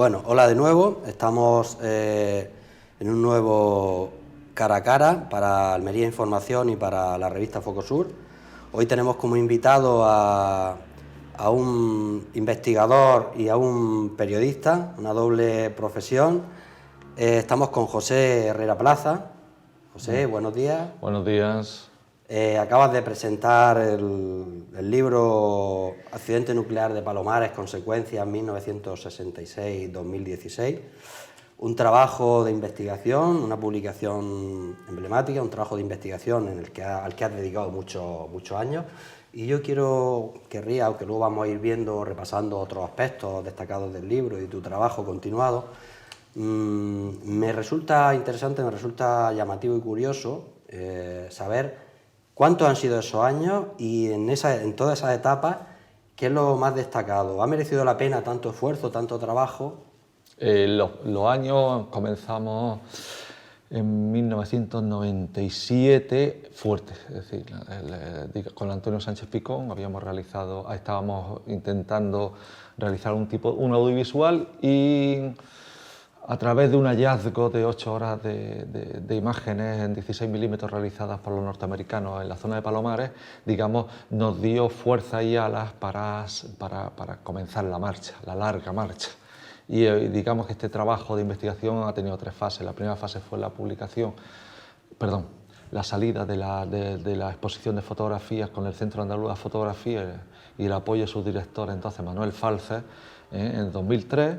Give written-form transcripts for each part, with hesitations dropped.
Bueno, hola de nuevo, estamos en un nuevo cara a cara para Almería Información y para la revista Focosur. Hoy tenemos como invitado a un investigador y a un periodista, una doble profesión. Estamos con José Herrera Plaza. José, buenos días. Buenos días. Acabas de presentar el libro Accidente nuclear de Palomares, consecuencias 1966-2016, un trabajo de investigación, una publicación emblemática, un trabajo de investigación al que has dedicado muchos años. Y yo querría, aunque luego vamos a ir viendo, repasando otros aspectos destacados del libro y de tu trabajo continuado, me resulta interesante, me resulta llamativo y curioso saber ¿cuántos han sido esos años y en todas esas etapas qué es lo más destacado? ¿Ha merecido la pena tanto esfuerzo, tanto trabajo? Los años comenzamos en 1997 fuertes, es decir, con Antonio Sánchez Picón estábamos intentando realizar un audiovisual y a través de un hallazgo de 8 horas de imágenes en 16 milímetros realizadas por los norteamericanos en la zona de Palomares, digamos, nos dio fuerza y alas para comenzar la marcha, la larga marcha. Y digamos que este trabajo de investigación ha tenido 3 fases. La primera fase fue la salida de la exposición de fotografías con el Centro Andaluz de Fotografía y el apoyo de su director, entonces Manuel Falces, en 2003.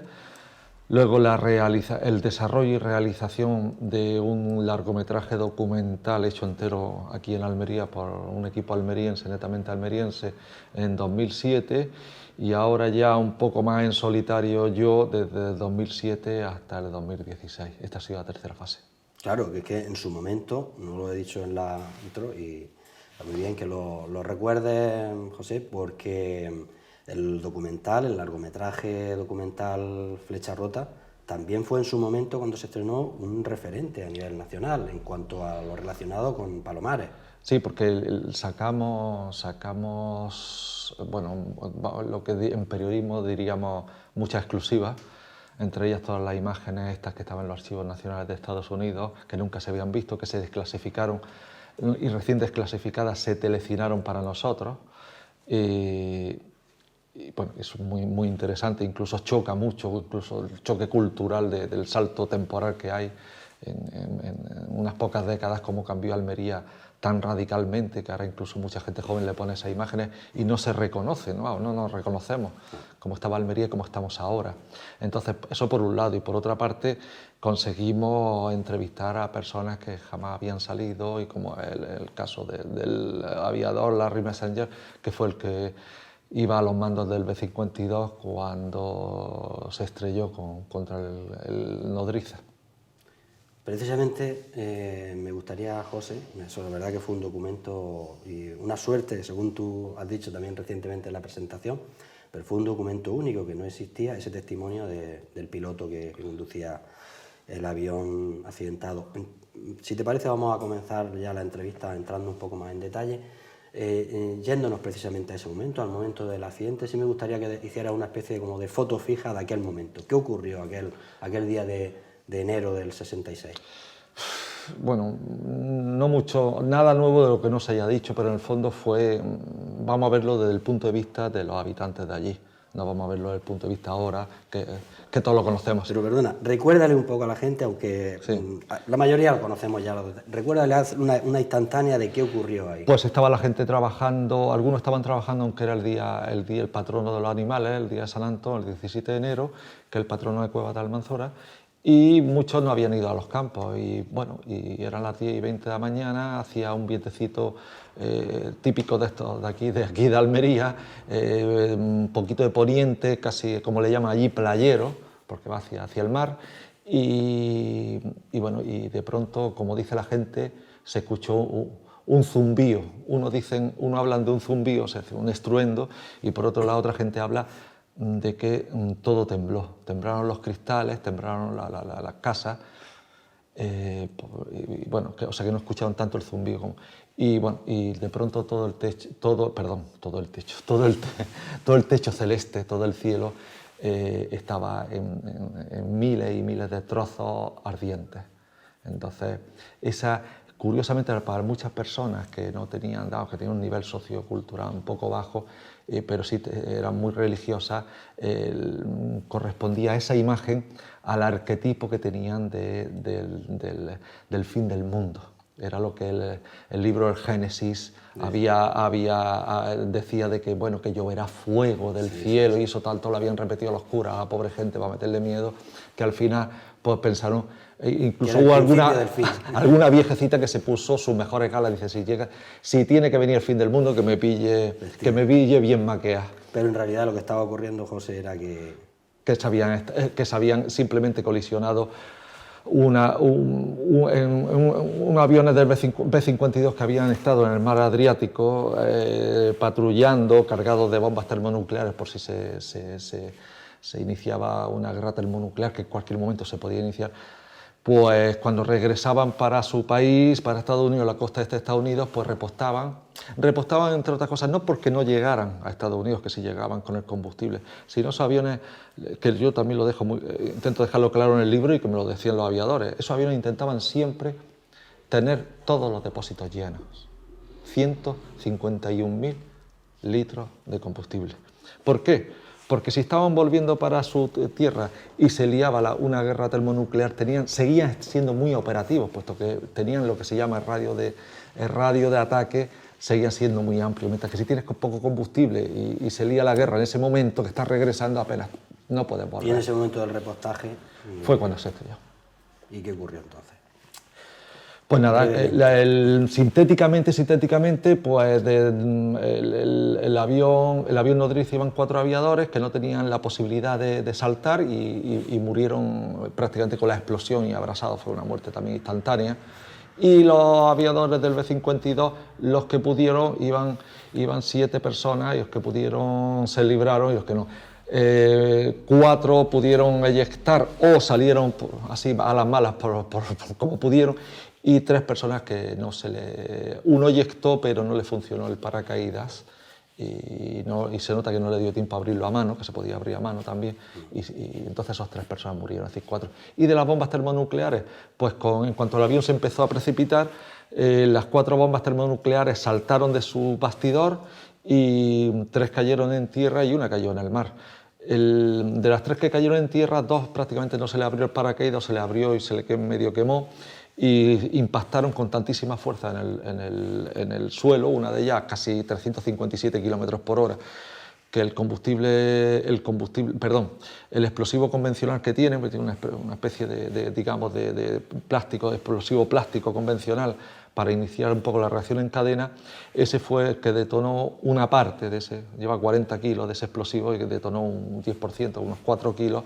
Luego el desarrollo y realización de un largometraje documental hecho entero aquí en Almería por un equipo almeriense, netamente almeriense, en 2007, y ahora ya un poco más en solitario yo desde el 2007 hasta el 2016. Esta ha sido la tercera fase. Claro, que es que en su momento, no lo he dicho en la intro, y está muy bien que lo recuerdes, José, porque el largometraje documental Flecha Rota, también fue en su momento, cuando se estrenó, un referente a nivel nacional en cuanto a lo relacionado con Palomares. Sí, porque sacamos, bueno, lo que en periodismo diríamos muchas exclusivas, entre ellas todas las imágenes estas que estaban en los archivos nacionales de Estados Unidos, que nunca se habían visto, que se desclasificaron y recién desclasificadas se telecinaron para nosotros. Y bueno, es muy interesante, incluso choca mucho, incluso el choque cultural del salto temporal que hay en unas pocas décadas, cómo cambió Almería tan radicalmente, que ahora incluso mucha gente joven le pone esas imágenes y no se reconoce, no nos reconocemos cómo estaba Almería y cómo estamos ahora. Entonces, eso por un lado, y por otra parte, conseguimos entrevistar a personas que jamás habían salido, y como el caso del aviador Larry Messenger, que fue el que iba a los mandos del B-52 cuando se estrelló contra el Nodriza. Precisamente me gustaría, José, eso la verdad que fue un documento y una suerte, según tú has dicho también recientemente en la presentación, pero fue un documento único, que no existía ese testimonio del piloto que conducía el avión accidentado. Si te parece, vamos a comenzar ya la entrevista entrando un poco más en detalle. Yéndonos precisamente a ese momento, al momento del accidente, sí me gustaría que hiciera una especie como de foto fija de aquel momento. ¿Qué ocurrió aquel día de enero del 66? Bueno, no mucho, nada nuevo de lo que no se haya dicho, pero en el fondo vamos a verlo desde el punto de vista de los habitantes de allí. No vamos a verlo desde el punto de vista ahora, que todos lo conocemos. Pero perdona, recuérdale un poco a la gente, aunque sí, la mayoría lo conocemos ya. Recuérdale una instantánea de qué ocurrió ahí. Pues estaba la gente trabajando, algunos estaban trabajando, aunque era el patrono de los animales, el día de San Antón, el 17 de enero, que es el patrono de Cuevas de Almanzora, y muchos no habían ido a los campos, y bueno, y eran las 10:20 de la mañana, hacía un vientecito típico de estos de aquí de Almería, un poquito de poniente, casi como le llaman allí, playero, porque va hacia el mar, y bueno, y de pronto, como dice la gente, se escuchó un zumbío. Uno hablan de un zumbío, o sea, un estruendo, y por otro lado otra gente habla de que todo tembló. Temblaron los cristales, temblaron las casas, y bueno, o sea que no escucharon tanto el zumbido como, y bueno, y de pronto todo el techo celeste, todo el cielo estaba en miles y miles de trozos ardientes. Entonces, curiosamente, para muchas personas que no tenían, que tenían un nivel sociocultural un poco bajo, pero sí eran muy religiosas, correspondía esa imagen al arquetipo que tenían del fin del mundo. Era lo que el libro del Génesis decía de que, bueno, que lloverá fuego del cielo, y eso tanto lo habían repetido los curas a la pobre gente para meterle miedo, que al final pues pensaron, incluso hubo alguna viejecita que se puso sus mejores galas, dice, si tiene que venir el fin del mundo, que me pille bien maqueada. Pero en realidad lo que estaba ocurriendo, José, era que se habían simplemente colisionado aviones del B-52 que habían estado en el mar Adriático patrullando, cargados de bombas termonucleares por si se iniciaba una guerra termonuclear, que en cualquier momento se podía iniciar. Pues cuando regresaban para su país, para Estados Unidos, la costa este de Estados Unidos, pues repostaban entre otras cosas, no porque no llegaran a Estados Unidos, que sí llegaban con el combustible, sino esos aviones, que yo también lo intento dejarlo claro en el libro y que me lo decían los aviadores, esos aviones intentaban siempre tener todos los depósitos llenos, 151.000 litros de combustible. ¿Por qué? Porque si estaban volviendo para su tierra y se liaba una guerra termonuclear, seguían siendo muy operativos, puesto que tenían lo que se llama el radio de ataque, seguía siendo muy amplio, mientras que si tienes poco combustible y se lía la guerra en ese momento que estás regresando, apenas no puedes volver. Y en ese momento del repostaje fue cuando se estrelló. ¿Y qué ocurrió entonces? Pues nada, sintéticamente, pues el avión nodriza iban 4 aviadores que no tenían la posibilidad de saltar y murieron prácticamente con la explosión y abrasados, fue una muerte también instantánea. Y los aviadores del B-52, los que pudieron, iban 7 personas, y los que pudieron se libraron y los que no. 4 pudieron eyectar o salieron así a las malas como pudieron, y 3 personas que uno eyectó pero no le funcionó el paracaídas y se nota que no le dio tiempo a abrirlo a mano, que se podía abrir a mano también, y entonces esas 3 personas murieron, es decir, 4. Y de las bombas termonucleares, pues en cuanto el avión se empezó a precipitar, las 4 bombas termonucleares saltaron de su bastidor y 3 cayeron en tierra y una cayó en el mar. De las 3 que cayeron en tierra, 2 prácticamente no se le abrió el paracaídas, se le abrió y se le medio quemó, y impactaron con tantísima fuerza en el suelo, una de ellas casi 357 kilómetros por hora, que el explosivo convencional que tiene, porque tiene una especie de plástico, de explosivo plástico convencional para iniciar un poco la reacción en cadena, ese fue el que detonó una parte de ese, lleva 40 kilos de ese explosivo y que detonó un 10%, unos 4 kilos,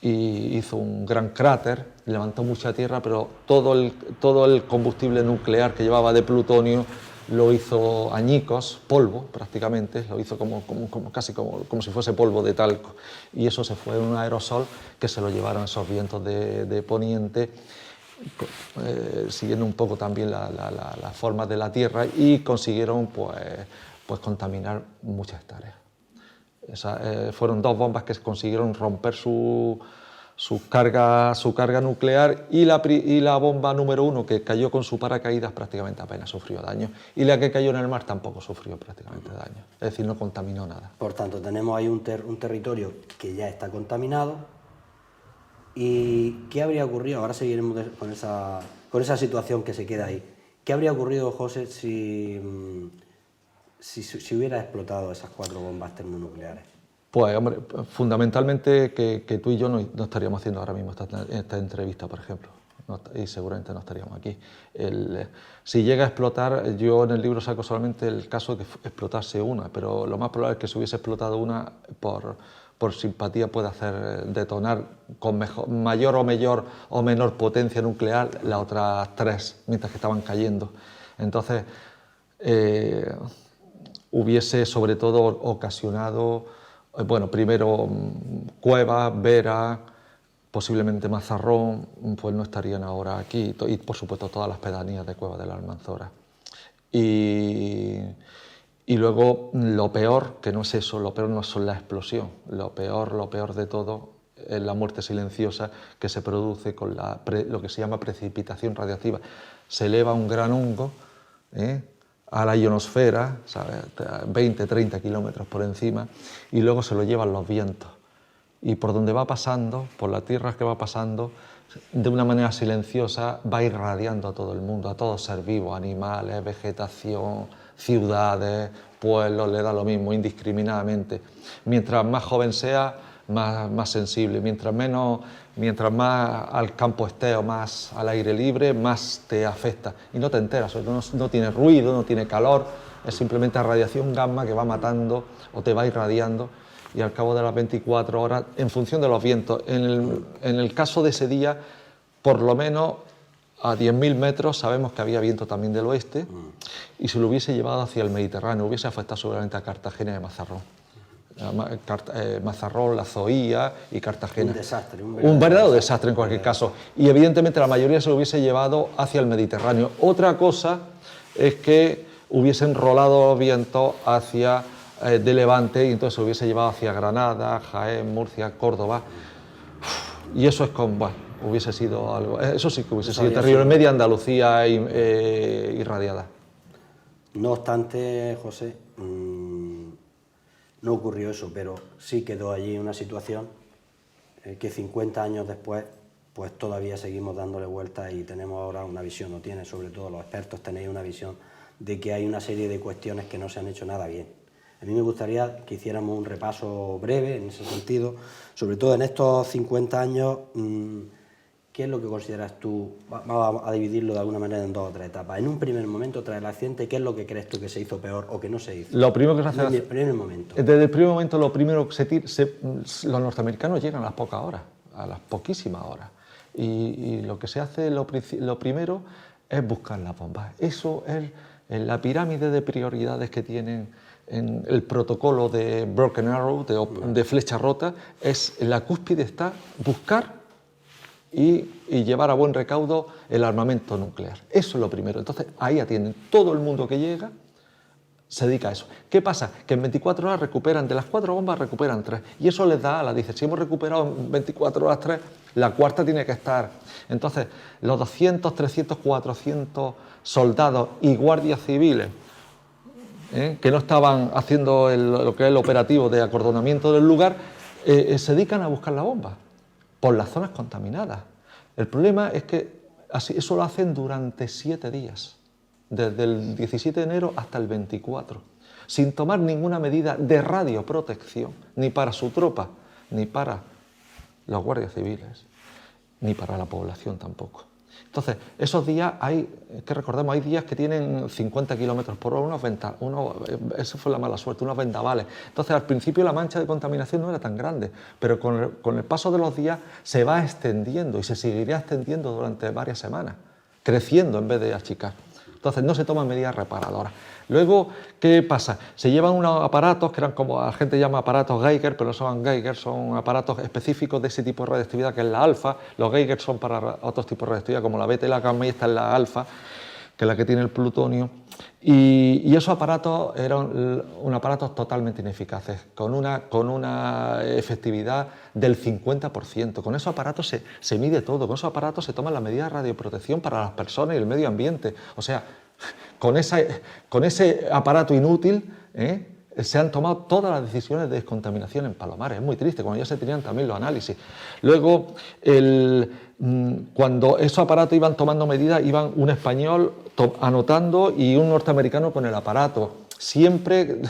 y hizo un gran cráter, levantó mucha tierra, pero todo el combustible nuclear que llevaba de plutonio lo hizo añicos, polvo prácticamente, lo hizo casi como si fuese polvo de talco, y eso se fue en un aerosol que se lo llevaron esos vientos de poniente, siguiendo un poco también las formas de la Tierra, y consiguieron pues contaminar muchas hectáreas. Fueron 2 bombas que consiguieron romper su carga nuclear, y la bomba número 1, que cayó con su paracaídas, prácticamente apenas sufrió daño, y la que cayó en el mar tampoco sufrió prácticamente daño, es decir, no contaminó nada. Por tanto, tenemos ahí un territorio que ya está contaminado. ¿Y qué habría ocurrido? Ahora seguiremos con esa situación que se queda ahí. ¿Qué habría ocurrido, José, si hubiera explotado esas 4 bombas termonucleares? Pues, hombre, fundamentalmente que tú y yo no estaríamos haciendo ahora mismo esta entrevista, por ejemplo, y seguramente no estaríamos aquí. Si llega a explotar, yo en el libro saco solamente el caso de que explotase una, pero lo más probable es que si hubiese explotado una, por simpatía puede hacer detonar con mayor o menor potencia nuclear las otras 3 mientras que estaban cayendo. Entonces, hubiese sobre todo ocasionado, bueno, primero Cuevas, Vera, posiblemente Mazarrón, pues no estarían ahora aquí, y por supuesto todas las pedanías de Cuevas de la Almanzora. Y Y luego lo peor, que no es eso, lo peor no es la explosión, lo peor de todo es la muerte silenciosa que se produce con lo que se llama precipitación radiactiva. Se eleva un gran hongo a la ionosfera, ¿sabes? 20, 30 kilómetros por encima, y luego se lo llevan los vientos. Y por donde va pasando, por las tierras que va pasando, de una manera silenciosa va irradiando a todo el mundo, a todo ser vivo, animales, vegetación, ciudades, pueblos, le da lo mismo, indiscriminadamente. Mientras más joven sea, más sensible, mientras más al campo esté o más al aire libre, más te afecta y no te enteras, no tiene ruido, no tiene calor, es simplemente radiación gamma que va matando o te va irradiando, y al cabo de las 24 horas, en función de los vientos, en el caso de ese día, por lo menos a 10.000 metros sabemos que había viento también del oeste, y si lo hubiese llevado hacia el Mediterráneo hubiese afectado seguramente a Cartagena y a Mazarrón. Mazarrón, La Zoía y Cartagena. Un desastre. Un verdadero desastre en cualquier caso. Y evidentemente la mayoría se lo hubiese llevado hacia el Mediterráneo. Otra cosa es que hubiesen rolado los vientos hacia de Levante y entonces se lo hubiese llevado hacia Granada, Jaén, Murcia, Córdoba. Y eso es hubiese sido algo. Eso sí que hubiese sido terrible. Media Andalucía irradiada. No obstante, José, no ocurrió eso, pero sí quedó allí una situación que 50 años después, pues todavía seguimos dándole vueltas y tenemos ahora una visión, o tiene, sobre todo los expertos, tenéis una visión de que hay una serie de cuestiones que no se han hecho nada bien. A mí me gustaría que hiciéramos un repaso breve en ese sentido, sobre todo en estos 50 años. ¿Qué es lo que consideras tú? Vamos a dividirlo de alguna manera en 2 o 3 etapas. En un primer momento, tras el accidente, ¿qué es lo que crees tú que se hizo peor o que no se hizo? Lo primero que se hace... Desde el primer momento. Desde el primer momento, lo primero que los norteamericanos llegan a las pocas horas, a las poquísimas horas. Y lo que se hace, lo primero, es buscar las bombas. Eso es la pirámide de prioridades que tienen en el protocolo de Broken Arrow, de flecha rota. En la cúspide está buscar y llevar a buen recaudo el armamento nuclear. Eso es lo primero. Entonces, ahí atienden. Todo el mundo que llega se dedica a eso. ¿Qué pasa? Que en 24 horas recuperan, de las 4 bombas recuperan 3. Y eso les da dice, si hemos recuperado en 24 horas 3, la cuarta tiene que estar. Entonces, los 200, 300, 400 soldados y guardias civiles que no estaban haciendo lo que es el operativo de acordonamiento del lugar, se dedican a buscar la bomba por las zonas contaminadas. El problema es que eso lo hacen durante 7 días, desde el 17 de enero hasta el 24, sin tomar ninguna medida de radioprotección, ni para su tropa, ni para los guardias civiles, ni para la población tampoco. Entonces, esos días hay días que tienen 50 kilómetros por hora, eso fue la mala suerte, unos vendavales. Entonces, al principio la mancha de contaminación no era tan grande, pero con el paso de los días se va extendiendo y se seguiría extendiendo durante varias semanas, creciendo en vez de achicar. Entonces, no se toman medidas reparadoras. Luego, ¿qué pasa? Se llevan unos aparatos que eran como la gente llama aparatos Geiger, pero no son Geiger, son aparatos específicos de ese tipo de radiactividad que es la alfa. Los Geiger son para otros tipos de radiactividad como la beta y la gamma, y esta es la alfa, que es la que tiene el plutonio. Y esos aparatos eran aparatos totalmente ineficaces, con una efectividad del 50%. Con esos aparatos se mide todo, con esos aparatos se toman las medidas de radioprotección para las personas y el medio ambiente. O sea, con ese aparato inútil se han tomado todas las decisiones de descontaminación en Palomares. Es muy triste, cuando ya se tenían también los análisis. Luego, cuando esos aparatos iban tomando medidas, iban un español anotando y un norteamericano con el aparato. Siempre,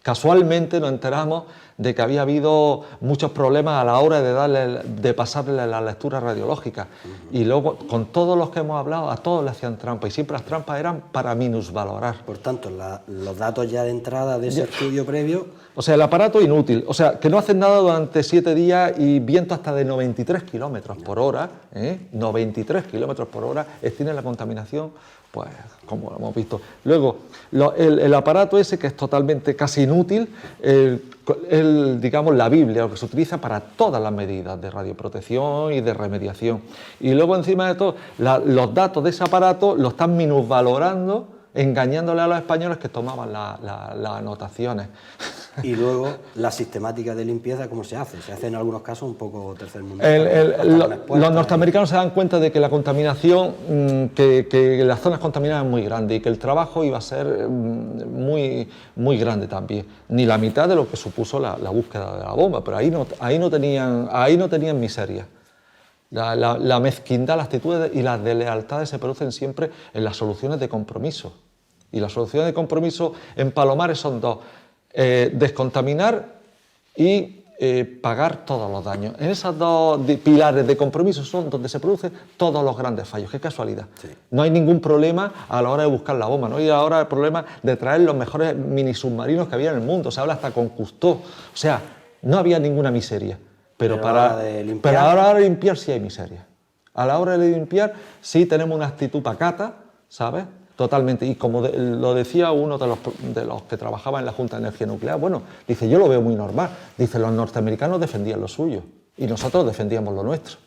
casualmente, nos enteramos de que había habido muchos problemas a la hora de pasarle la lectura radiológica. Y luego, con todos los que hemos hablado, a todos le hacían trampa, y siempre las trampas eran para minusvalorar. Por tanto, los datos ya de entrada de ese estudio previo... O sea, el aparato inútil, o sea, que no hacen nada durante 7 días y viento hasta de 93 kilómetros por hora, 93 kilómetros por hora, extiende la contaminación, pues, como lo hemos visto. Luego, el aparato ese, que es totalmente casi inútil, digamos, la Biblia, lo que se utiliza para todas las medidas de radioprotección y de remediación. Y luego, encima de todo, los datos de ese aparato lo están minusvalorando engañándole a los españoles que tomaban las anotaciones. Y luego, la sistemática de limpieza, ¿cómo se hace? Se hace en algunos casos un poco tercermundista. Los norteamericanos se dan cuenta de que la contaminación, que las zonas contaminadas es muy grande y que el trabajo iba a ser muy grande también. Ni la mitad de lo que supuso la búsqueda de la bomba, pero ahí no tenían miseria. La mezquindad, las actitudes y las deslealtades se producen siempre en las soluciones de compromiso. Y las soluciones de compromiso en Palomares son dos: descontaminar y pagar todos los daños. En esos dos pilares de compromiso son donde se producen todos los grandes fallos. ¡Qué casualidad! Sí. No hay ningún problema a la hora de buscar la bomba, no hay ahora el problema de traer los mejores mini submarinos que había en el mundo. Se habla hasta con Cousteau. O sea, no había ninguna miseria. Pero a la hora de limpiar sí hay miseria. A la hora de limpiar sí tenemos una actitud pacata, ¿sabes? Totalmente. Y como lo decía uno de los que trabajaba en la Junta de Energía Nuclear, bueno, dice, yo lo veo muy normal. Dice, los norteamericanos defendían lo suyo y nosotros defendíamos lo nuestro.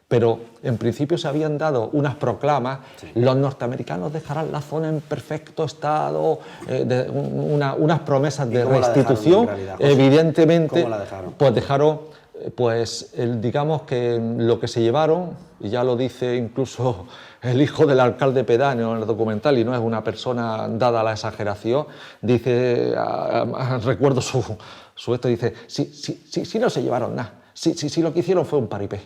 Pero en principio se habían dado unas proclamas, sí. Los norteamericanos dejarán la zona en perfecto estado, unas promesas de restitución. Evidentemente, ¿cómo la dejaron? Pues dejaron... digamos que lo que se llevaron, y ya lo dice incluso el hijo del alcalde pedáneo en el documental, y no es una persona dada a la exageración, dice, recuerdo su esto, dice, sí no se llevaron nada, sí lo que hicieron fue un paripé.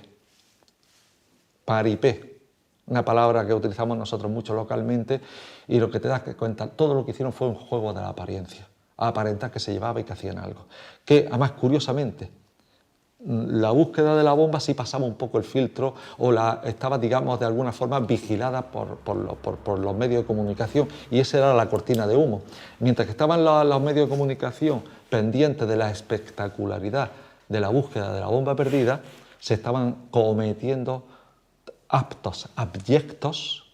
Paripé, una palabra que utilizamos nosotros mucho localmente, y lo que te das cuenta, todo lo que hicieron fue un juego de la apariencia, a aparentar que se llevaba y que hacían algo. Que además, curiosamente, la búsqueda de la bomba sí pasaba un poco el filtro o estaba, digamos, de alguna forma vigilada por los medios de comunicación, y esa era la cortina de humo. Mientras que estaban los medios de comunicación pendientes de la espectacularidad de la búsqueda de la bomba perdida, se estaban cometiendo actos abyectos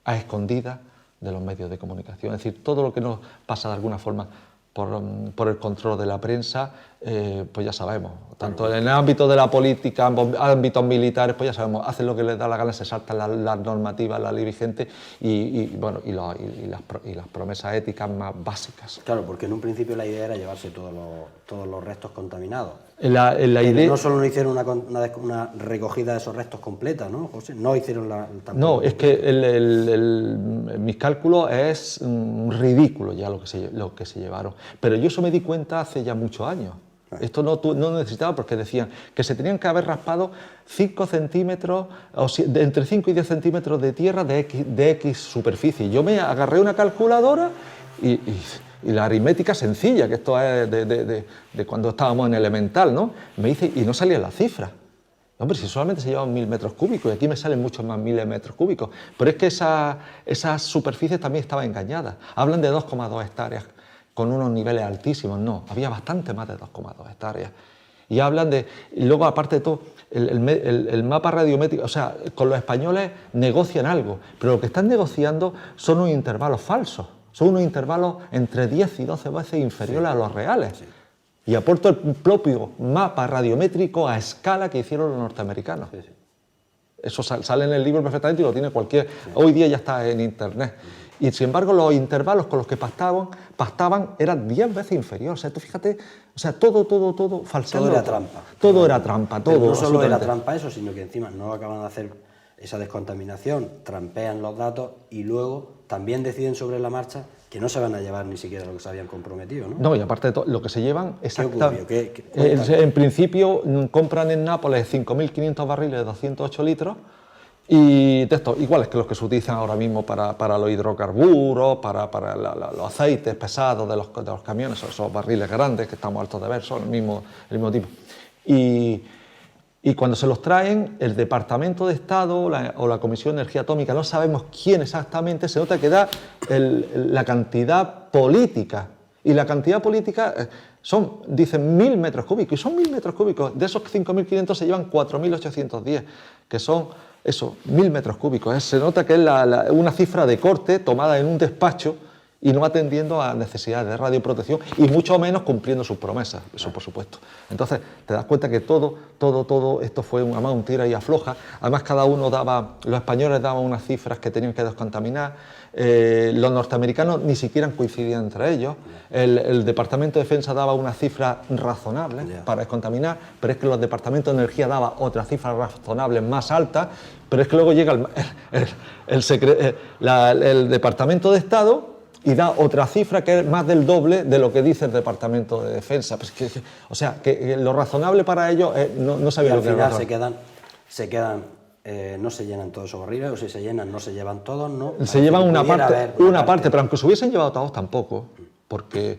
a escondidas de los medios de comunicación. Es decir, todo lo que nos pasa de alguna forma por el control de la prensa, pues ya sabemos, tanto en el ámbito de la política, en ámbitos militares, pues ya sabemos, hacen lo que les da la gana, se saltan las normativas, la ley vigente y las promesas éticas más básicas. Claro, porque en un principio la idea era llevarse todos los restos contaminados. La idea... No solo no hicieron una recogida de esos restos completa, ¿no, José? No hicieron No, es que mis cálculos es ridículo ya lo que se llevaron. Pero yo eso me di cuenta hace ya muchos años. Esto no necesitaba, porque decían que se tenían que haber raspado 5 centímetros, entre 5 y 10 centímetros de tierra de X superficie. Yo me agarré una calculadora y la aritmética sencilla, que esto es de cuando estábamos en elemental, ¿no? Me dice, y no salía la cifra. Hombre, si solamente se llevan 1000 metros cúbicos, y aquí me salen muchos más miles de metros cúbicos. Pero es que esas superficies también estaban engañadas. Hablan de 2,2 hectáreas con unos niveles altísimos. No, había bastante más de 2,2 hectáreas. Y hablan y luego, aparte de todo, el mapa radiométrico, o sea, con los españoles negocian algo, pero lo que están negociando son unos intervalos falsos. Son unos intervalos entre 10 y 12 veces inferiores a los reales. Sí. Y aporto el propio mapa radiométrico a escala que hicieron los norteamericanos. Sí. Eso sale en el libro perfectamente y lo tiene cualquier... Sí. Hoy día ya está en internet. Y sin embargo, los intervalos con los que pactaban eran 10 veces inferiores. O sea, tú fíjate, o sea, todo falsando. Todo era trampa. Todo era trampa, todo. Pero no solo era trampa eso, sino que encima no acaban de hacer esa descontaminación, trampean los datos y luego también deciden sobre la marcha que no se van a llevar ni siquiera lo que se habían comprometido, ¿no? No, y aparte de todo, lo que se llevan... ¿Qué en principio compran en Nápoles 5.500 barriles de 208 litros y de estos, iguales que los que se utilizan ahora mismo para los hidrocarburos, para los aceites pesados de los camiones, esos barriles grandes que estamos hartos de ver, son el mismo tipo. Y cuando se los traen, el Departamento de Estado o la Comisión de Energía Atómica, no sabemos quién exactamente, se nota que da la cantidad política. Y la cantidad política dicen 1000 metros cúbicos, y son 1000 metros cúbicos. De esos 5.500 se llevan 4.810, que son 1000 metros cúbicos. Se nota que es una cifra de corte tomada en un despacho y no atendiendo a necesidades de radioprotección y mucho menos cumpliendo sus promesas, eso por supuesto. Entonces te das cuenta que todo esto fue además un tira y afloja. Además cada uno daba, los españoles daban unas cifras que tenían que descontaminar, los norteamericanos ni siquiera coincidían entre ellos, el Departamento de Defensa daba unas cifras razonables para descontaminar, pero es que los departamentos de energía daban otras cifras razonables más altas, pero es que luego llega el Departamento de Estado y da otra cifra que es más del doble de lo que dice el Departamento de Defensa. Pues o sea, que lo razonable para ellos no sabía lo que era. Al final se quedan no se llenan todos esos barriles, o si se llenan no se llevan todos, ¿no? Se llevan una parte, pero aunque se hubiesen llevado todos tampoco, porque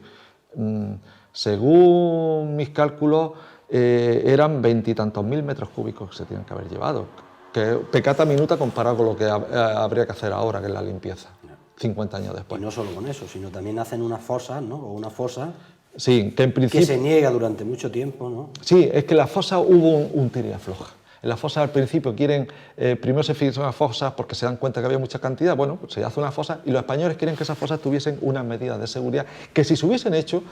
según mis cálculos eran 20 y tantos mil metros cúbicos que se tienen que haber llevado, que pecata minuta comparado con lo que habría que hacer ahora, que es la limpieza. 50 años después. Y no solo con eso, sino también hacen unas fosas, ¿no? O una fosa sí, que en principio... que se niega durante mucho tiempo, ¿no? Sí, es que la fosa hubo un tira y afloja. En la fosa al principio quieren, primero se fijan las fosas porque se dan cuenta que había mucha cantidad, bueno, pues se hace una fosa y los españoles quieren que esas fosas tuviesen unas medidas de seguridad que si se hubiesen hecho,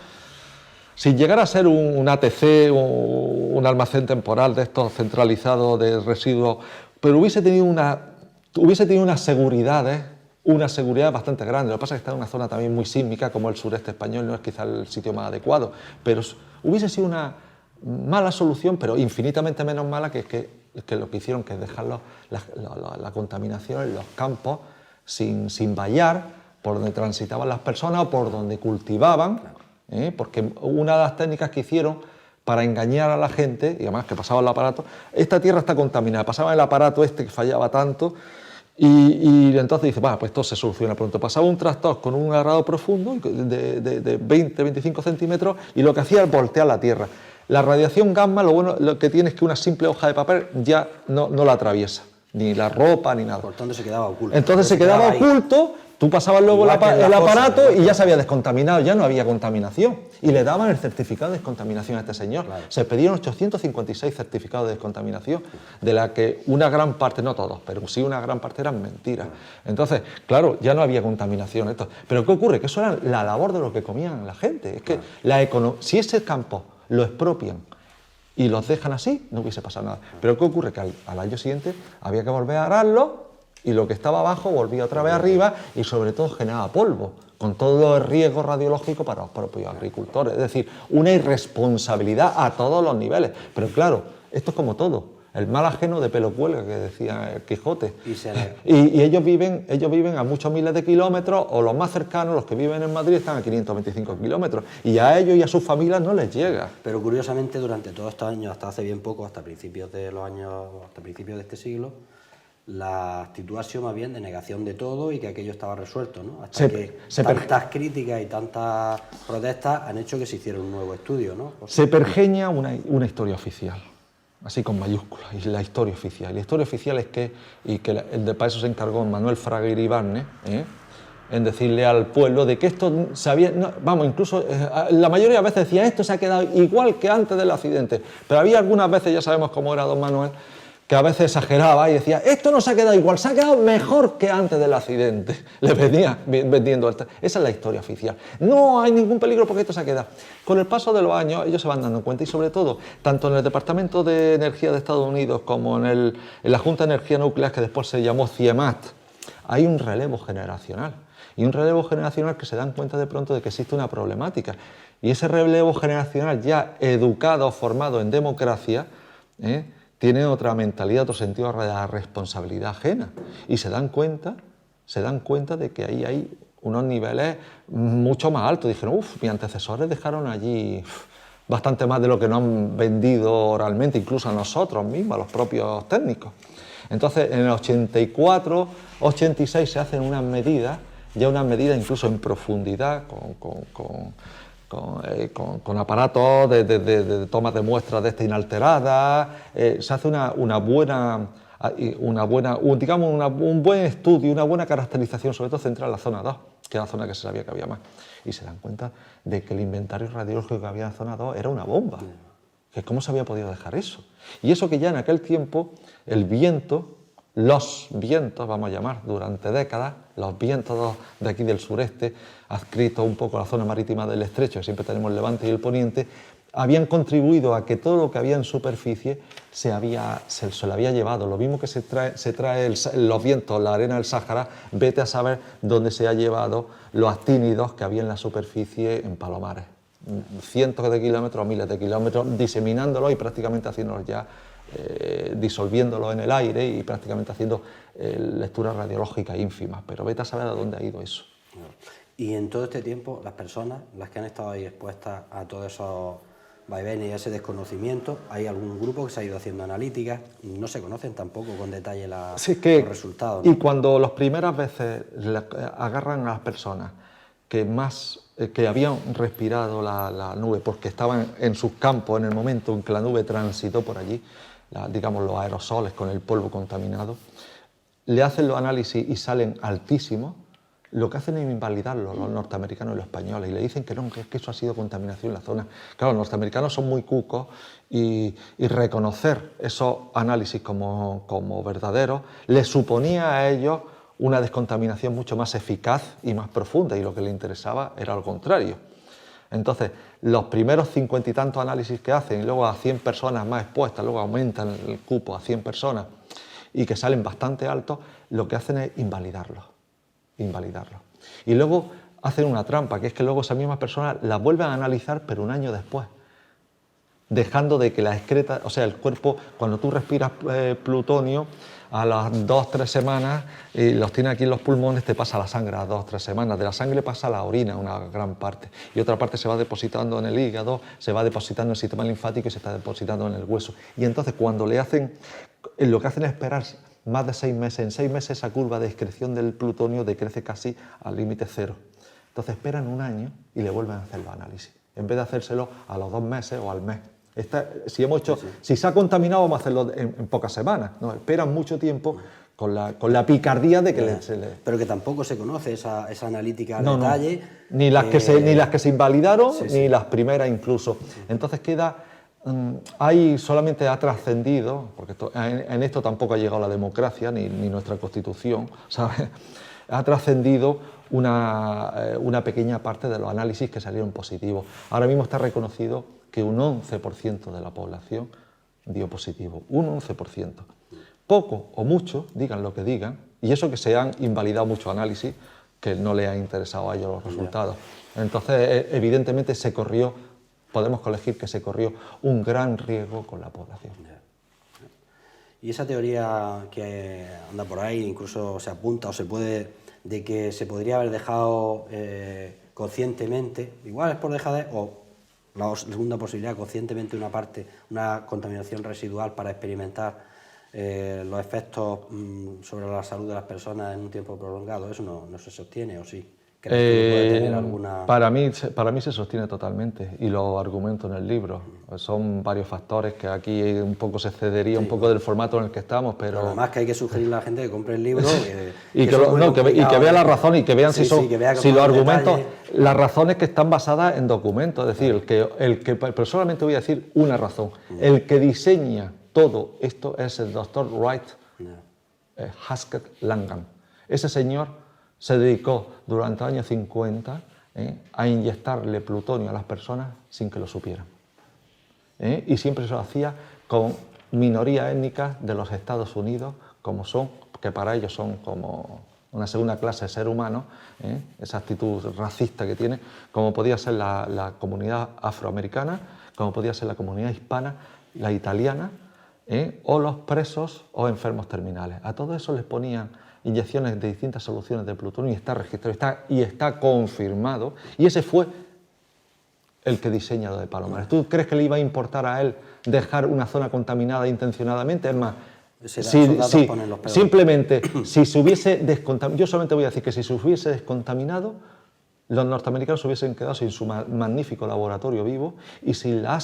si llegara a ser un ATC o un almacén temporal de estos centralizados de residuos, pero hubiese tenido unas seguridades, una seguridad bastante grande. Lo que pasa es que está en una zona también muy sísmica, como el sureste español, no es quizá el sitio más adecuado, pero hubiese sido una mala solución, pero infinitamente menos mala que lo que hicieron, que es dejar la contaminación en los campos sin vallar, por donde transitaban las personas o por donde cultivaban, porque una de las técnicas que hicieron para engañar a la gente, y además que pasaba el aparato, esta tierra está contaminada, pasaba el aparato este que fallaba tanto, y entonces dice, pues esto se soluciona pronto. Pasaba un tractor con un arado profundo de 20-25 centímetros y lo que hacía es voltear la tierra. La radiación gamma, lo que tiene es que una simple hoja de papel ya no la atraviesa, ni la ropa, ni nada. Por tanto se quedaba oculto. Entonces se quedaba oculto, tú pasabas luego el aparato y ya se había descontaminado, ya no había contaminación. Y le daban el certificado de descontaminación a este señor. Claro. Se pedieron 856 certificados de descontaminación, de la que una gran parte, no todos, pero sí una gran parte eran mentiras. Entonces, claro, ya no había contaminación. Pero ¿qué ocurre? Que eso era la labor de lo que comían la gente. Es que si ese campo lo expropian y los dejan así, no hubiese pasado nada. Pero ¿qué ocurre? Que al año siguiente había que volver a ararlo y lo que estaba abajo volvía otra vez arriba y sobre todo generaba polvo, con todo el riesgo radiológico para los propios agricultores. Es decir, una irresponsabilidad a todos los niveles. Pero claro, esto es como todo. El mal ajeno de pelo cuelga, que decía el Quijote. Y ellos viven a muchos miles de kilómetros, o los más cercanos, los que viven en Madrid, están a 525 kilómetros. Y a ellos y a sus familias no les llega. Pero curiosamente, durante todos estos años, hasta hace bien poco, hasta principios de este siglo, la actitud ha sido más bien de negación de todo y que aquello estaba resuelto, ¿no? Hasta que tantas críticas y tantas protestas han hecho que se hiciera un nuevo estudio, ¿no? Se pergeña una historia oficial, así con mayúsculas, y la historia oficial. La historia oficial es que para eso se encargó Manuel Fraga Iribarne, en decirle al pueblo de que esto se había... incluso la mayoría de veces decía, esto se ha quedado igual que antes del accidente, pero había algunas veces, ya sabemos cómo era don Manuel, que a veces exageraba y decía, esto no se ha quedado igual, se ha quedado mejor que antes del accidente. Le venía vendiendo esa es la historia oficial. No hay ningún peligro porque esto se ha quedado. Con el paso de los años ellos se van dando cuenta y sobre todo, tanto en el Departamento de Energía de Estados Unidos como en la Junta de Energía Nuclear, que después se llamó CIEMAT, hay un relevo generacional. Y un relevo generacional que se dan cuenta de pronto de que existe una problemática. Y ese relevo generacional ya educado, formado en democracia, tiene otra mentalidad, otro sentido de la responsabilidad ajena. Y se dan cuenta de que ahí hay unos niveles mucho más altos. Dijeron, mis antecesores dejaron allí bastante más de lo que nos han vendido oralmente, incluso a nosotros mismos, a los propios técnicos. Entonces, en el 84, 86 se hacen unas medidas, ya unas medidas incluso en profundidad, con aparatos de tomas de muestras de inalteradas, se hace un buen estudio, una buena caracterización, sobre todo centrada en la zona 2, que era la zona que se sabía que había más. Y se dan cuenta de que el inventario radiológico que había en la zona 2 era una bomba. Que ¿cómo se había podido dejar eso? Y eso que ya en aquel tiempo el viento los vientos, vamos a llamar, durante décadas, los vientos de aquí del sureste, adscritos un poco a la zona marítima del estrecho, que siempre tenemos el levante y el poniente, habían contribuido a que todo lo que había en superficie se lo había llevado. Lo mismo que se trae los vientos, la arena del Sáhara, vete a saber dónde se ha llevado los actínidos que había en la superficie en Palomares. Cientos de kilómetros, miles de kilómetros, diseminándolos y prácticamente haciéndolos ya, disolviéndolos en el aire y prácticamente haciendo lecturas radiológicas ínfimas. Pero vete a saber a dónde ha ido eso. Y en todo este tiempo, las personas, las que han estado ahí expuestas a todos esos vaivenes y a ese desconocimiento, hay algún grupo que se ha ido haciendo analíticas, no se conocen tampoco con detalle los resultados, ¿no? Y cuando las primeras veces agarran a las personas que habían respirado la nube, porque estaban en sus campos en el momento en que la nube transitó por allí, digamos los aerosoles con el polvo contaminado, le hacen los análisis y salen altísimos, lo que hacen es invalidarlo los norteamericanos y los españoles y le dicen que no, que eso ha sido contaminación en la zona. Claro, los norteamericanos son muy cucos y reconocer esos análisis como verdaderos les suponía a ellos una descontaminación mucho más eficaz y más profunda, y lo que les interesaba era lo contrario. Entonces, los primeros 50 y tantos análisis que hacen y luego a 100 personas más expuestas, luego aumentan el cupo a 100 personas y que salen bastante altos, lo que hacen es invalidarlos. Y luego hacen una trampa, que es que luego esas mismas personas las vuelven a analizar, pero un año después, dejando de que la excreta, o sea, el cuerpo, cuando tú respiras plutonio, a las 2-3 semanas, y los tienes aquí en los pulmones, te pasa la sangre a las 2-3 semanas. De la sangre pasa a la orina, una gran parte. Y otra parte se va depositando en el hígado, se va depositando en el sistema linfático y se está depositando en el hueso. Y entonces cuando lo que hacen es esperar más de 6 meses, en 6 meses esa curva de excreción del plutonio decrece casi al límite cero. Entonces esperan un año y le vuelven a hacer los análisis, en vez de hacérselo a los 2 meses o al mes. Si se ha contaminado, vamos a hacerlo en pocas semanas. No, esperan mucho tiempo con la picardía de que Pero que tampoco se conoce esa analítica a detalle. No. Ni las que se invalidaron, ni las primeras incluso. Entonces queda... Ahí solamente ha trascendido, porque en esto tampoco ha llegado la democracia ni nuestra Constitución, ¿sabes? Ha trascendido una pequeña parte de los análisis que salieron positivos. Ahora mismo está reconocido que un 11% de la población dio positivo, un 11%. Poco o mucho, digan lo que digan, y eso que se han invalidado muchos análisis que no les ha interesado a ellos los resultados. Entonces, evidentemente podemos colegir que se corrió un gran riesgo con la población. Y esa teoría que anda por ahí, incluso se apunta o se puede, de que se podría haber dejado conscientemente, igual es por dejadez, o la segunda posibilidad, conscientemente una contaminación residual para experimentar los efectos sobre la salud de las personas en un tiempo prolongado, ¿eso no se sostiene o sí? ¿Crees que puede tener alguna...? Para mí se sostiene totalmente y lo argumento en el libro. Son varios factores que aquí un poco se cedería un poco del formato en el que estamos, pero... Además que hay que sugerirle a la gente que compre el libro y que vea la razón y que vean si los argumentos, las razones que están basadas en documentos. Es decir, pero solamente voy a decir una razón. El que diseña todo esto es el doctor Wright Haskett Langham. Ese señor se dedicó durante los años 50 a inyectarle plutonio a las personas sin que lo supieran. Y siempre se lo hacía con minorías étnicas de los Estados Unidos, que para ellos son como una segunda clase de ser humano, esa actitud racista que tiene, como podía ser la comunidad afroamericana, como podía ser la comunidad hispana, la italiana, o los presos o enfermos terminales. A todo eso les ponían inyecciones de distintas soluciones de plutonio y está registrado y está confirmado, y ese fue el que diseña lo de Palomares. ¿Tú crees que le iba a importar a él dejar una zona contaminada intencionadamente? Es más, simplemente, si se hubiese descontaminado, yo solamente voy a decir que si se hubiese descontaminado, los norteamericanos se hubiesen quedado sin su magnífico laboratorio vivo y sin la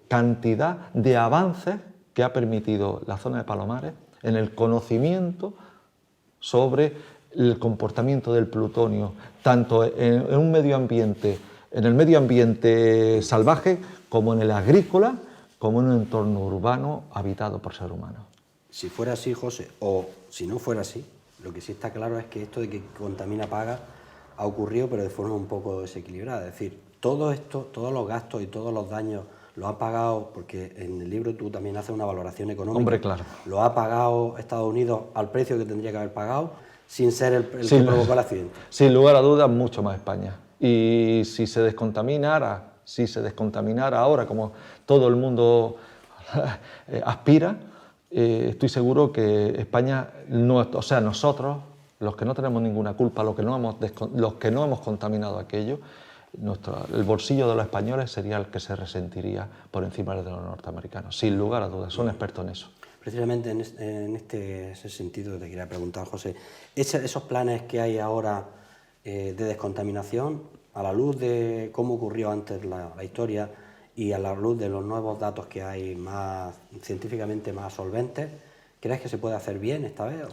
cantidad de avances que ha permitido la zona de Palomares en el conocimiento sobre el comportamiento del plutonio, tanto en el medio ambiente salvaje, como en el agrícola, como en un entorno urbano habitado por ser humano. si fuera así, José, o si no fuera así, lo que sí está claro es que esto de que contamina paga ha ocurrido, pero de forma un poco desequilibrada. Es decir, todo esto, todos los gastos y todos los daños lo ha pagado, porque en el libro tú también haces una valoración económica. Hombre, claro. Lo ha pagado Estados Unidos al precio que tendría que haber pagado, sin ser el que provocó el accidente. Sin lugar a dudas, mucho más España. Y si se descontaminara ahora, como todo el mundo aspira, estoy seguro que España, o sea, nosotros, los que no tenemos ninguna culpa, los que no hemos contaminado aquello, el bolsillo de los españoles sería el que se resentiría por encima de los norteamericanos, sin lugar a dudas, son expertos en eso. Precisamente en ese sentido te quería preguntar, José, esos planes que hay ahora de descontaminación, a la luz de cómo ocurrió antes la historia y a la luz de los nuevos datos que hay más científicamente más solventes, ¿crees que se puede hacer bien esta vez?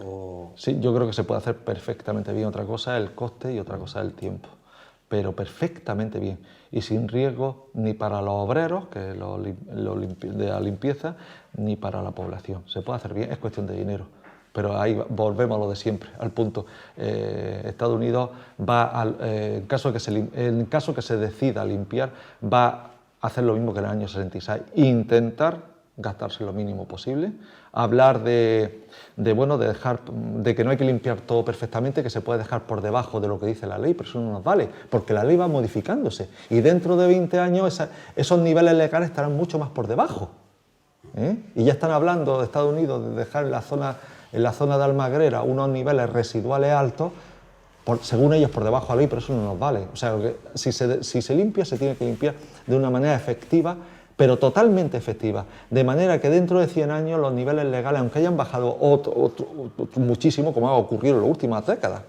Sí, yo creo que se puede hacer perfectamente bien. Otra cosa es el coste y otra cosa es el tiempo, pero perfectamente bien y sin riesgo ni para los obreros de la limpieza ni para la población. Se puede hacer bien, es cuestión de dinero. Pero ahí volvemos a lo de siempre, al punto. Estados Unidos va, en caso que se decida limpiar, va a hacer lo mismo que en el año 66, intentar gastarse lo mínimo posible, hablar de que no hay que limpiar todo perfectamente, que se puede dejar por debajo de lo que dice la ley, pero eso no nos vale, porque la ley va modificándose y dentro de 20 años esos niveles legales estarán mucho más por debajo. Y ya están hablando de Estados Unidos de dejar en la zona de Almagrera unos niveles residuales altos, según ellos por debajo de la ley, pero eso no nos vale. O sea, si se limpia, se tiene que limpiar de una manera efectiva, pero totalmente efectiva, de manera que dentro de 100 años los niveles legales, aunque hayan bajado muchísimo, como ha ocurrido en las últimas décadas,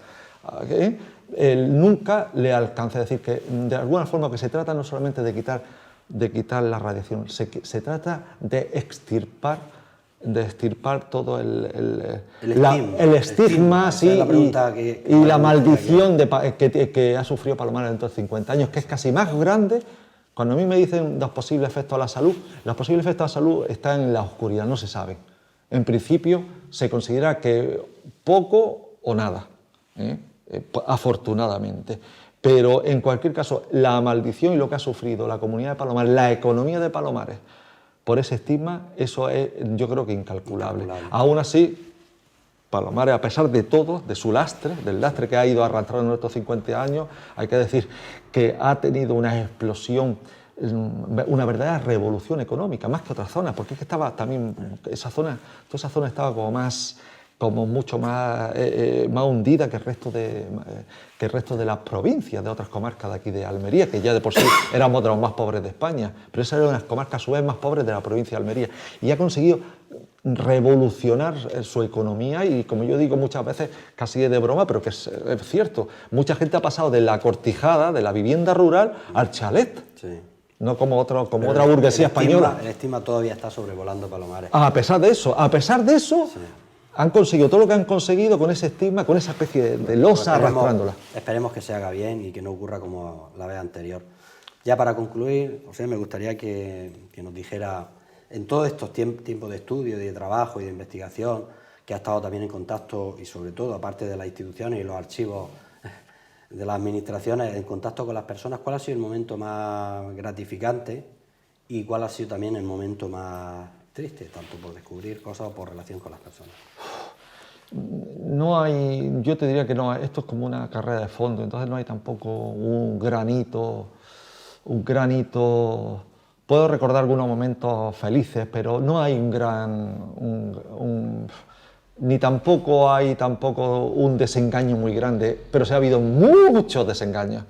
nunca le alcance. Es decir, que de alguna forma que se trata no solamente de quitar la radiación, se trata de extirpar todo el estigma sí, y la maldición que ha sufrido Palomares dentro de 50 años, que es casi más grande. Cuando a mí me dicen los posibles efectos a la salud, los posibles efectos a la salud están en la oscuridad, no se sabe. En principio se considera que poco o nada, afortunadamente. Pero en cualquier caso, la maldición y lo que ha sufrido la comunidad de Palomares, la economía de Palomares, por ese estigma, eso es, yo creo que incalculable. Aún así, Palomares, a pesar de todo, de su lastre, del lastre que ha ido arrastrando en estos 50 años, hay que decir que ha tenido una explosión, una verdadera revolución económica, más que otras zonas, porque es que estaba también, toda esa zona estaba como mucho más hundida que el resto de las provincias, de otras comarcas de aquí de Almería, que ya de por sí éramos de los más pobres de España, pero esas eran las comarcas a su vez más pobres de la provincia de Almería, y ha conseguido revolucionar su economía y, como yo digo muchas veces, casi de broma, pero que es cierto, mucha gente ha pasado de la cortijada, de la vivienda rural, al chalet. Sí. No como otra burguesía española. El estigma todavía está sobrevolando Palomares. A pesar de eso, sí. Han conseguido todo lo que han conseguido con ese estigma, con esa especie de losa arrastrándola. Esperemos que se haga bien y que no ocurra como la vez anterior. Ya para concluir, José, me gustaría que nos dijera, en todos estos tiempos de estudio, de trabajo y de investigación, que ha estado también en contacto y sobre todo, aparte de las instituciones y los archivos de las administraciones, en contacto con las personas, ¿cuál ha sido el momento más gratificante y cuál ha sido también el momento más triste, tanto por descubrir cosas o por relación con las personas? No hay, yo te diría que no, esto es como una carrera de fondo, entonces no hay tampoco un granito. Puedo recordar algunos momentos felices, pero no hay ni tampoco hay un desengaño muy grande, pero sí ha habido muchos desengaños.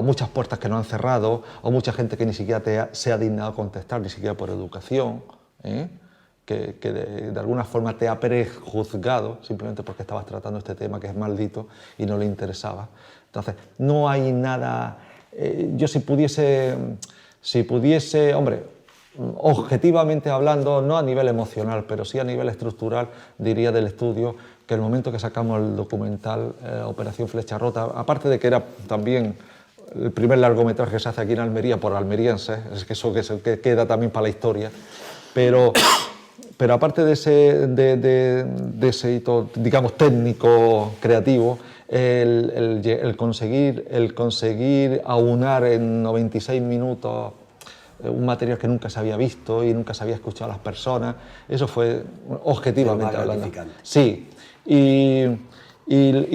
Muchas puertas que no han cerrado, o mucha gente que ni siquiera se ha dignado a contestar, ni siquiera por educación, que de alguna forma te ha prejuzgado simplemente porque estabas tratando este tema que es maldito y no le interesaba. Entonces, no hay nada. Yo si pudiese, hombre, objetivamente hablando, no a nivel emocional, pero sí a nivel estructural, diría del estudio que el momento que sacamos el documental Operación Flecha Rota, aparte de que era también el primer largometraje que se hace aquí en Almería por almerienses, es que eso que queda también para la historia, pero Pero aparte de ese hito, digamos, técnico, creativo, el conseguir aunar en 96 minutos un material que nunca se había visto y nunca se había escuchado a las personas, eso fue objetivamente hablando. Sí, y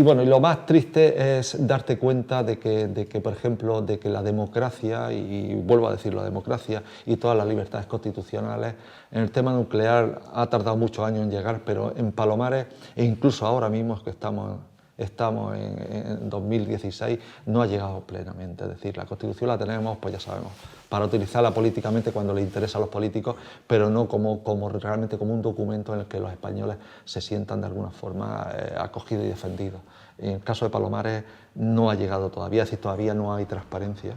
bueno, y lo más triste es darte cuenta de que, por ejemplo, de que la democracia, y vuelvo a decir la democracia, y todas las libertades constitucionales, en el tema nuclear ha tardado muchos años en llegar, pero en Palomares, e incluso ahora mismo que estamos en 2016, no ha llegado plenamente. Es decir, la Constitución la tenemos, pues ya sabemos, para utilizarla políticamente cuando le interesa a los políticos, pero no realmente como un documento en el que los españoles se sientan de alguna forma acogidos y defendidos. En el caso de Palomares no ha llegado todavía, es decir, todavía no hay transparencia,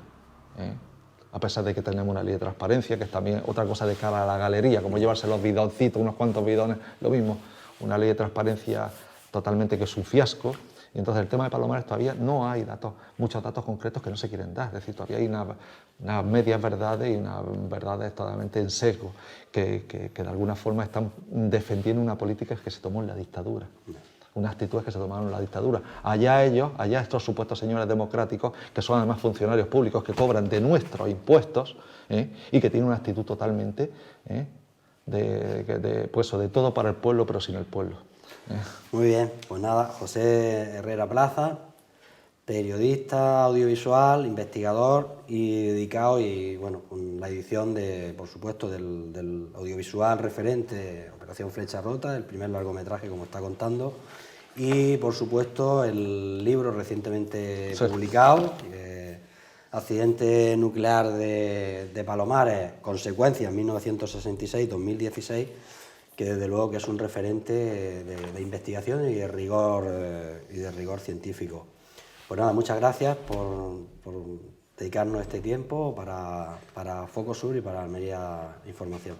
a pesar de que tenemos una ley de transparencia, que es también otra cosa de cara a la galería, como llevarse los bidoncitos, unos cuantos bidones, lo mismo, una ley de transparencia totalmente que es un fiasco. Y entonces el tema de Palomares todavía no hay datos, muchos datos concretos que no se quieren dar, es decir, todavía hay unas medias verdades y unas verdades totalmente en sesgo que de alguna forma están defendiendo una política que se tomó en la dictadura, unas actitudes que se tomaron en la dictadura. Allá ellos, allá estos supuestos señores democráticos, que son además funcionarios públicos que cobran de nuestros impuestos y que tienen una actitud totalmente de todo para el pueblo pero sin el pueblo. Muy bien, pues nada, José Herrera Plaza, periodista audiovisual, investigador y dedicado, y bueno, con la edición por supuesto, del audiovisual referente Operación Flecha Rota, el primer largometraje, como está contando, y por supuesto el libro recientemente publicado, Accidente nuclear de Palomares, consecuencias 1966-2016, que desde luego que es un referente de investigación y de rigor científico. Pues nada, muchas gracias por dedicarnos este tiempo para Focos Sur y para Almería Información.